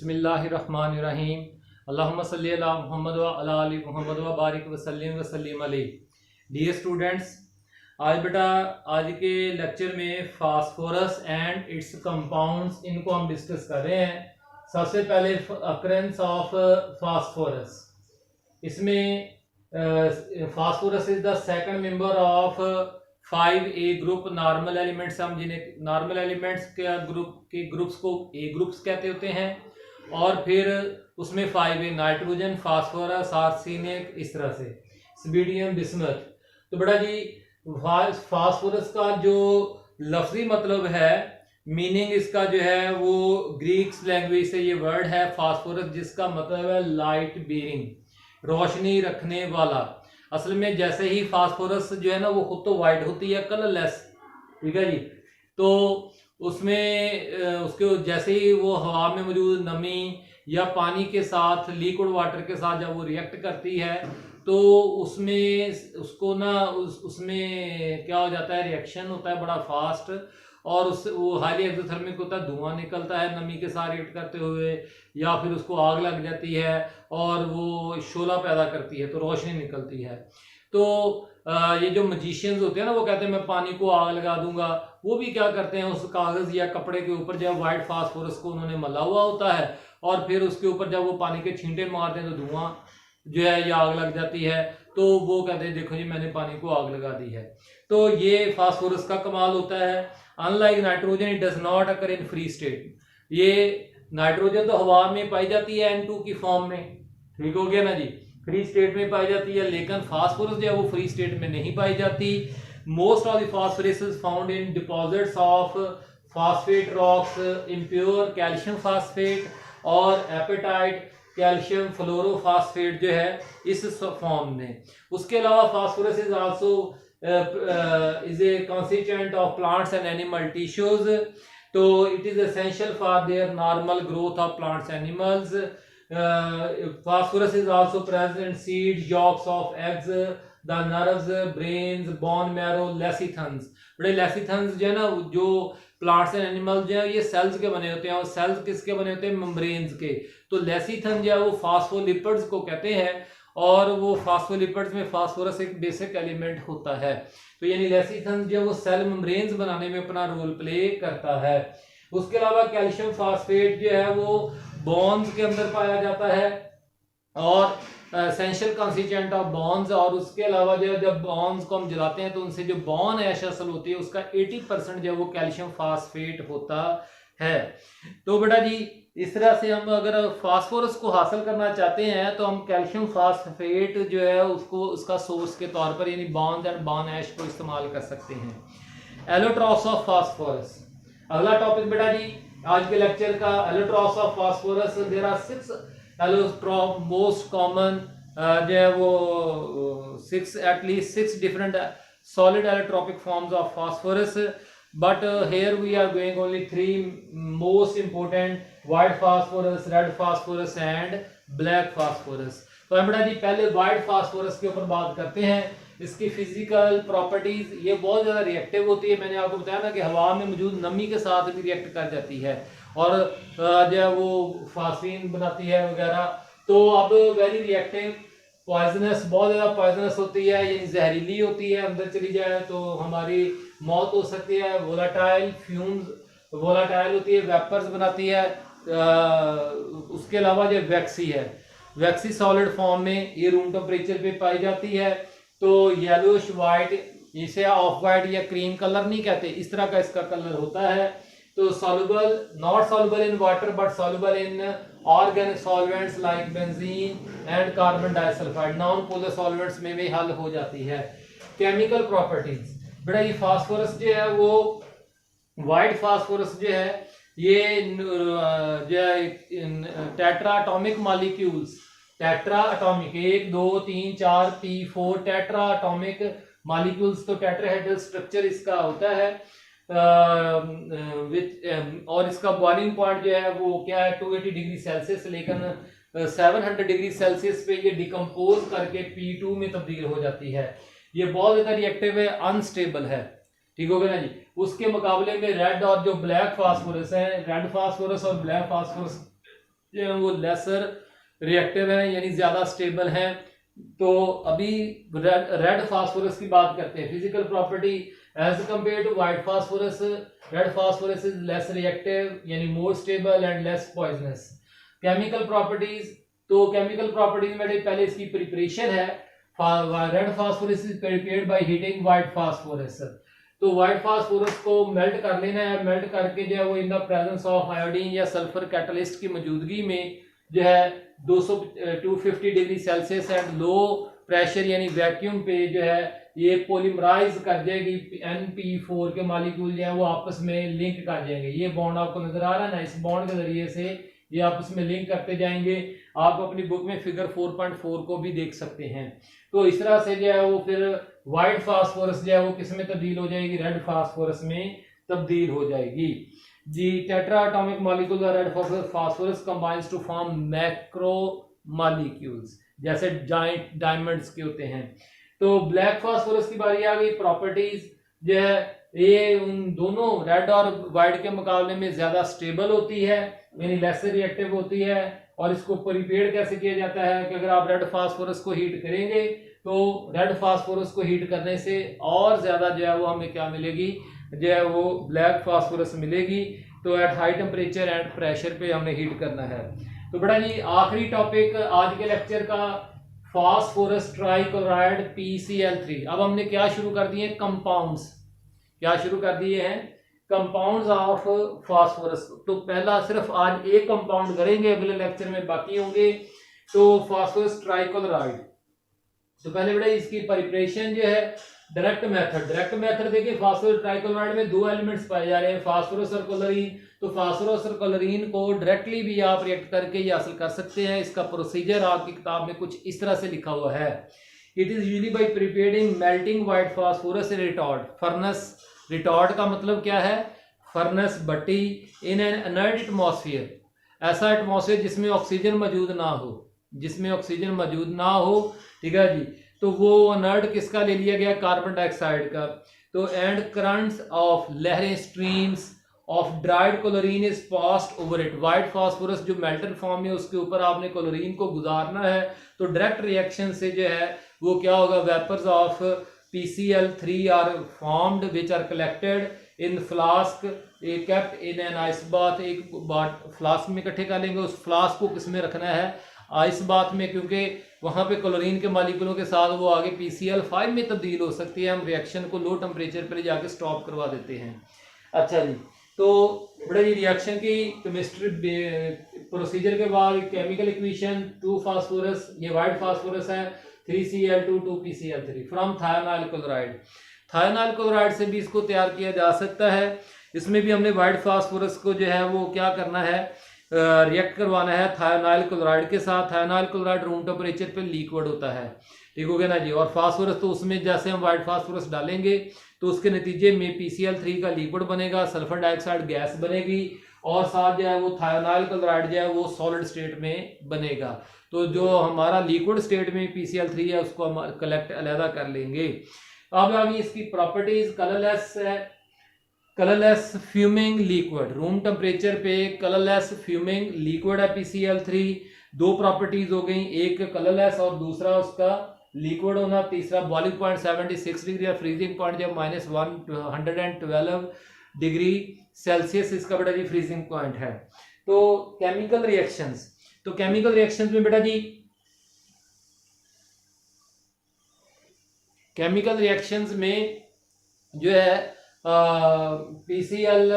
बिस्मिल्लाहिर्रहमानिर्रहीम। अल्लाहुम्मा सल्ली अला मुहम्मद व अला आलि मुहम्मद व बारिक वसल्लिम अलैहि। डियर स्टूडेंट्स, आज के लेक्चर में फास्फोरस एंड इट्स कंपाउंड्स इनको हम डिस्कस कर रहे हैं। सबसे पहले अकरेंस ऑफ फास्फोरस। इसमें phosphorus is the second member of 5A group normal elements. हम जिन्हें नॉर्मल एलिमेंट्स के ग्रुप्स को ए ग्रुप्स कहते होते हैं, और फिर उसमें 5A नाइट्रोजन, फास्फोरस, आर्सेनिक, इस तरह से स्पीडियम, बिस्मथ। तो बड़ा जी, फास्फोरस का जो लफ्जी मतलब है, मीनिंग इसका जो है वो ग्रीक लैंग्वेज से ये वर्ड है फास्फोरस, जिसका मतलब है लाइट बीरिंग, रोशनी रखने वाला। असल में जैसे ही फास्फोरस जो है ना वो खुद तो वाइट होती है, कलरलेस, ठीक है जी। तो उसमें उसके जैसे ही वो हवा में मौजूद नमी या पानी के साथ, लिक्विड वाटर के साथ जब वो रिएक्ट करती है, तो उसमें उसको ना उसमें क्या हो जाता है, रिएक्शन होता है बड़ा फास्ट, और उससे वो हाईली एक्सोथर्मिक होता है, धुआं निकलता है नमी के साथ रिएक्ट करते हुए, या फिर उसको आग लग जाती है और वो शोला पैदा करती है, तो रोशनी निकलती है। तो ये जो मजिशियंस होते हैं ना, वो कहते हैं मैं पानी को आग लगा दूंगा। वो भी क्या करते हैं, उस कागज या कपड़े के ऊपर जब वाइट फास्फोरस को उन्होंने मला हुआ होता है, और फिर उसके ऊपर जब वो पानी के छींटे मारते हैं तो धुआं जो है ये आग लग जाती है। तो वो कहते हैं देखो जी मैंने पानी को आग लगा दी है। तो ये फास्फोरस का कमाल होता है। Unlike nitrogen, it does not occur in free state. ये नाइट्रोजन तो हवा में पाई जाती है N2 की फॉर्म में, ठीक हो गया ना जी, फ्री स्टेट में पाई जाती है, लेकिन फास्फोरस जो है वो फ्री स्टेट में नहीं पाई जाती। Most of the phosphorus is found in deposits of phosphate rocks, impure calcium phosphate और एपेटाइट कैल्शियम फ्लोरोफास्फेट जो है इस फॉर्म में। उसके अलावा phosphorus is also is a constituent of plants and animal tissues. तो it is essential for their normal growth of plants animals. Phosphorus is also present in seeds, yolks of eggs, the nerves, brains, bone marrow, lecithins। बड़े lecithins जो है ना, जो plants and animals जो है ये sales के बने होते हैं, और सेल्स किसके बने होते हैं, मेम्ब्रेन्स के। तो लेसिथन जो है वो फास्फोलिपिड्स को कहते हैं, और वो फास्फोलिपिड्स में फास्फोरस एक बेसिक एलिमेंट होता है। तो यानी लेसिथन जो है वो सेल मेम्ब्रेन्स बनाने में अपना रोल प्ले करता है। उसके अलावा कैल्शियम फास्फेट जो है वो बॉन्स के अंदर पाया जाता है, और एसेंशियल कंस्टिट्यूएंट ऑफ बॉन्स। और उसके अलावा जो है जब बॉन्स को हम जलाते हैं तो उनसे जो बॉन्ड ऐश असल होती है उसका 80% जो है वो कैल्शियम फास्फेट होता है। तो बेटा जी, इस तरह से हम अगर फास्फोरस को हासिल करना चाहते हैं तो हम कैल्शियम फास्फेट जो है उसको उसका सोर्स के तौर पर यानी बॉन्ड एंड बॉन्ड ऐश को इस्तेमाल कर सकते हैं। एलोट्रॉप्स ऑफ फास्फोरस अगला टॉपिक बेटा जी आज के लेक्चर का। Allotropes of phosphorus, there are 6 allotrope most common जो है वो 6 different solid allotropic forms of phosphorus, but here we are going only 3 most important: white phosphorus, red phosphorus and black phosphorus। तो हम बेटा जी पहले व्हाइट फास्फोरस के ऊपर बात करते हैं। इसकी फिजिकल प्रॉपर्टीज, ये बहुत ज़्यादा रिएक्टिव होती है। मैंने आपको बताया ना कि हवा में मौजूद नमी के साथ भी रिएक्ट कर जाती है, और जो है वो फास्फीन बनाती है वगैरह। तो अब वेरी रिएक्टिव, पॉइजनस, बहुत ज़्यादा पॉइजनस होती है, ये जहरीली होती है, अंदर चली जाए तो हमारी मौत हो सकती है। वोलाटाइल फ्यूम्स, वोलाटाइल होती है, वेपर्स बनाती है। उसके अलावा जो वैक्सी है, वैक्सी सॉलिड फॉर्म में ये रूम टेम्परेचर पे पाई जाती है। तो येलोइश वाइट, इसे ऑफ वाइट या क्रीम कलर नहीं कहते, इस तरह का इसका कलर होता है। तो soluble, not soluble in water but soluble in organic solvents like benzene and carbon disulphide, non polar solvents में भी हल हो जाती है। केमिकल प्रॉपर्टीज बेटा, ये फास्फोरस जो है वो व्हाइट फास्फोरस जो है ये जो है tetra atomic molecules, tetra atomic 1 2 3 4 P4 tetra atomic molecules, तो टेट्राहेड्रल स्ट्रक्चर इसका होता है। और इसका बॉइलिंग पॉइंट जो है वो क्या है, 280 डिग्री सेल्सियस, लेकिन 700 डिग्री सेल्सियस पे ये डिकम्पोज करके P2 में तब्दील हो जाती है। ये बहुत ज्यादा रिएक्टिव है, अनस्टेबल है, ठीक हो गया ना जी। उसके मुकाबले में रेड और जो ब्लैक फास्फोरस है, रेड फास्फोरस और ब्लैक फास्फोरस जो है वो लेसर रिएक्टिव है, यानी ज्यादा स्टेबल है। तो अभी रेड फास्फोरस की बात करते हैं। Physical property as compare to white phosphorus, red phosphorus is less reactive यानी more stable and less poisonous. Chemical properties, तो केमिकल प्रॉपर्टीज में पहले इसकी प्रिपरेशन है। Red phosphorus is prepared by heating white phosphorus. तो व्हाइट फास्फोरस को melt कर लेना है, मेल्ट करके जो है वो in the presence of iodine या सल्फर कैटलिस्ट की मौजूदगी में जो है 250 degree Celsius and low pressure यानी वैक्यूम पे जो है ये पॉलीमराइज कर जाएगी। NP4 के मॉलिक्यूल जो है वो आपस में लिंक कर जाएंगे। ये बॉन्ड आपको नजर आ रहा है ना, इस बॉन्ड के जरिए से ये आपस में लिंक करते जाएंगे। आप अपनी बुक में फिगर 4.4 को भी देख सकते हैं। तो इस तरह से जो है वो फिर व्हाइट फास्फोरस जो है वो किस में तब्दील हो जाएगी, रेड फास्फोरस में तब्दील हो जाएगी जी। Tetra atomic molecule red phosphorus combines to form macro molecules, जैसे जाइंट डायमंड्स के होते हैं। तो ब्लैक फास्फोरस की बारी आ गई। प्रॉपर्टीज जो है ये उन दोनों रेड और व्हाइट के मुकाबले में ज्यादा स्टेबल होती है, यानी लेस रिएक्टिव होती है। और इसको प्रिपेयर कैसे किया जाता है कि अगर आप रेड फास्फोरस को हीट करेंगे तो रेड फास्फोरस को हीट करने से और ज्यादा जो है वो हमें क्या मिलेगी, जो है वो ब्लैक फास्फोरस मिलेगी। तो at high temperature and pressure पे हमने हीट करना है। तो बेटा जी आखिरी टॉपिक आज के लेक्चर का फास्फोरस ट्राइक्लोराइड PCl3। अब हमने क्या शुरू कर दिए, कंपाउंड्स। क्या शुरू कर दिए हैं, कंपाउंड्स ऑफ फास्फोरस। तो पहला सिर्फ आज एक कंपाउंड करेंगे, अगले लेक्चर में बाकी होंगे। तो फास्फोरस ट्राइक्लोराइड, तो पहले बेटा इसकी प्रिपरेशन जो है डायरेक्ट मेथड देखिए। फास्फोरस ट्राइक्लोराइड में दो एलिमेंट्स पाए जा रहे हैं, फास्फोरस और क्लोरीन। तो फास्फोरस और क्लोरीन को डायरेक्टली भी आप रिएक्ट करके ये हासिल कर सकते हैं। इसका प्रोसीजर आपकी किताब में कुछ इस तरह से लिखा हुआ है। It is usually bye preparing melting white phosphorus in retort furnace. Retort का मतलब क्या है, furnace Bhatti. In an inert atmosphere, ऐसा एटमॉस्फेयर जिसमें ऑक्सीजन मौजूद ना हो, जिसमें ऑक्सीजन मौजूद ना हो, ठीक है जी। तो वो इनर्ट किसका ले लिया गया, कार्बन डाइऑक्साइड का। तो एंड करंट्स ऑफ लहरें, streams of dried chlorine is passed over it. White phosphorus जो मेल्टेड फॉर्म में उसके ऊपर आपने क्लोरीन को गुजारना है। तो डायरेक्ट रिएक्शन से जो है वो क्या होगा, vapours of PCl3 are formed which are collected in flask kept in an ice bath. एक फ्लास्क में इकट्ठे कर लेंगे। उस फ्लास्क को किस में रखना है, आइस बाथ में, क्योंकि वहां पे क्लोरीन के मॉलिक्यूलों के साथ वो आगे PCl5 में तब्दील हो सकती है। हम रिएक्शन को लो टेम्परेचर पर जाके स्टॉप करवा देते हैं। अच्छा जी, तो बड़े जी रिएक्शन की केमिस्ट्री प्रोसीजर के बाद केमिकल इक्वेशन 2 फास्फोरस, ये व्हाइट फास्फोरस है, 3Cl2 2PCl3 from thionyl chloride. Thionyl chloride से भी इसको तैयार किया जा सकता है। इसमें भी हमने व्हाइट फास्फोरस को जो है वो क्या करना है, रिएक्ट करवाना है थायोनाइल क्लोराइड के साथ। थायोनाइल क्लोराइड रूम टेम्परेचर पे लिक्विड होता है, ठीक हो गया ना जी। और फास्फोरस तो उसमें जैसे हम व्हाइट फास्फोरस डालेंगे तो उसके नतीजे में PCl3 का लिक्विड बनेगा, सल्फर डाइऑक्साइड गैस बनेगी, और साथ जो है वो थायोनाइल क्लोराइड जो है वो सॉलिड स्टेट में बनेगा। तो जो हमारा लिक्विड स्टेट में PCl3 है उसको हम कलेक्ट अलहदा कर लेंगे। अब आगे इसकी प्रॉपर्टीज, कलरलेस है, colourless fuming liquid, room temperature पे कलरलेस फ्यूमिंग लिक्विड है PCl3। दो प्रॉपर्टीज हो गई, एक कलरलेस और दूसरा उसका लिक्विड होना। तीसरा बॉइलिंग पॉइंट 76 डिग्री और फ्रीजिंग पॉइंट जो -112 डिग्री सेल्सियस इसका बेटा जी फ्रीजिंग पॉइंट है। तो केमिकल रिएक्शंस, तो केमिकल रिएक्शंस में बेटा जी केमिकल रिएक्शंस में जो है PCl3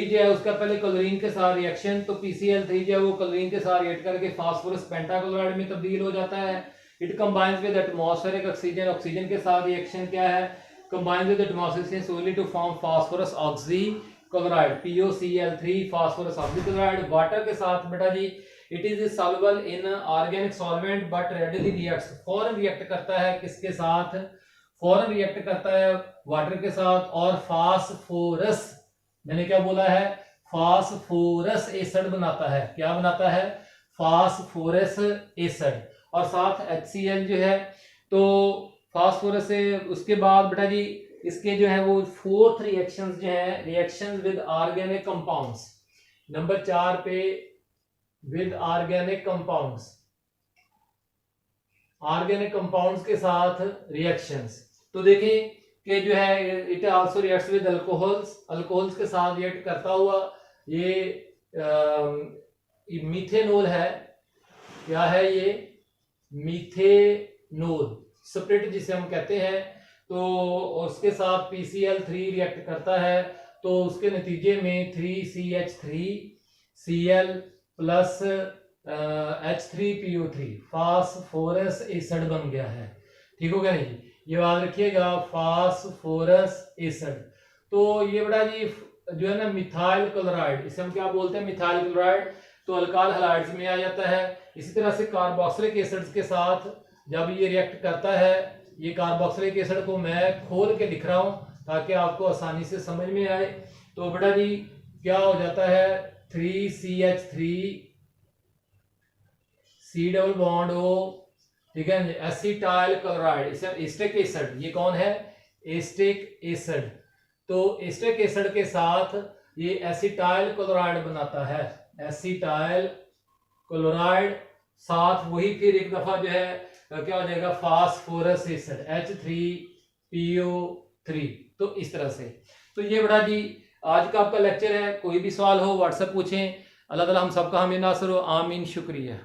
जो है उसका पहले क्लोरीन के साथ रिएक्शन, तो PCl3 जो है वो क्लोरीन के साथ रिएक्ट करके फास्फोरस पेंटाक्लोराइड में तब्दील हो जाता है। It combines with atmospheric oxygen, oxygen के साथ रिएक्शन क्या है, कंबाइंस विद एटमॉस्फेरिक सोली to form phosphorus oxychloride POCl3 phosphorus oxychloride. Water के साथ बेटा जी it is soluble in organic solvent but readily reacts, फौरन रिएक्ट करता है किसके साथ, फौरन रिएक्ट करता है वाटर के साथ। और फास्फोरस, मैंने क्या बोला है, फास्फोरस एसिड बनाता है। क्या बनाता है, फास्फोरस एसिड। और साथ HCl जो है, तो फास्फोरस से उसके बाद बेटा जी इसके जो है वो फोर्थ रिएक्शंस जो है, reactions with organic compounds. Number 4 पे with organic compounds, organic compounds के साथ रिएक्शंस। तो देखिए कि जो है it also reacts with alcohols, alcohols के साथ रिएक्ट करता हुआ ये मीथेनॉल है। क्या है ये? मीथेनॉल स्प्रिट जिसे हम कहते हैं। तो उसके साथ PCl3 रिएक्ट करता है, तो उसके नतीजे में 3CH3Cl plus H3PO3 phosphorus acid बन गया है। ठीक हो गया नहीं? ये याद रखिएगा, फास्फोरस एसिड। तो ये बड़ा जी जो है ना मिथाइल क्लोराइड, इसे हम क्या बोलते हैं? Methyl chloride. तो अल्काल हैलाइड्स में आ जाता है। इसी तरह से कार्बोक्सिलिक एसिड्स के साथ जब ये रिएक्ट करता है, ये कार्बोक्सिलिक एसिड को मैं खोल के लिख रहा हूं ताकि आपको आसानी से समझ में आए। तो बेटा जी क्या हो जाता है? 3CH3 C double bond O, ठीक है, एसिटाइल क्लोराइड, इसे एस्टिक एसिड। ये कौन है? Acetic acid. तो एस्टिक एसिड के साथ ये एसिटाइल क्लोराइड बनाता है, एसिटाइल क्लोराइड। साथ वही फिर एक दफा जो है क्या हो जाएगा? Phosphorus acid H3PO3। तो इस तरह से। तो ये बड़ा जी आज का आपका लेक्चर है। कोई भी सवाल हो व्हाट्सएप पूछें। अल्लाह ताला हम सबका हमें नासर हो। आमीन। शुक्रिया।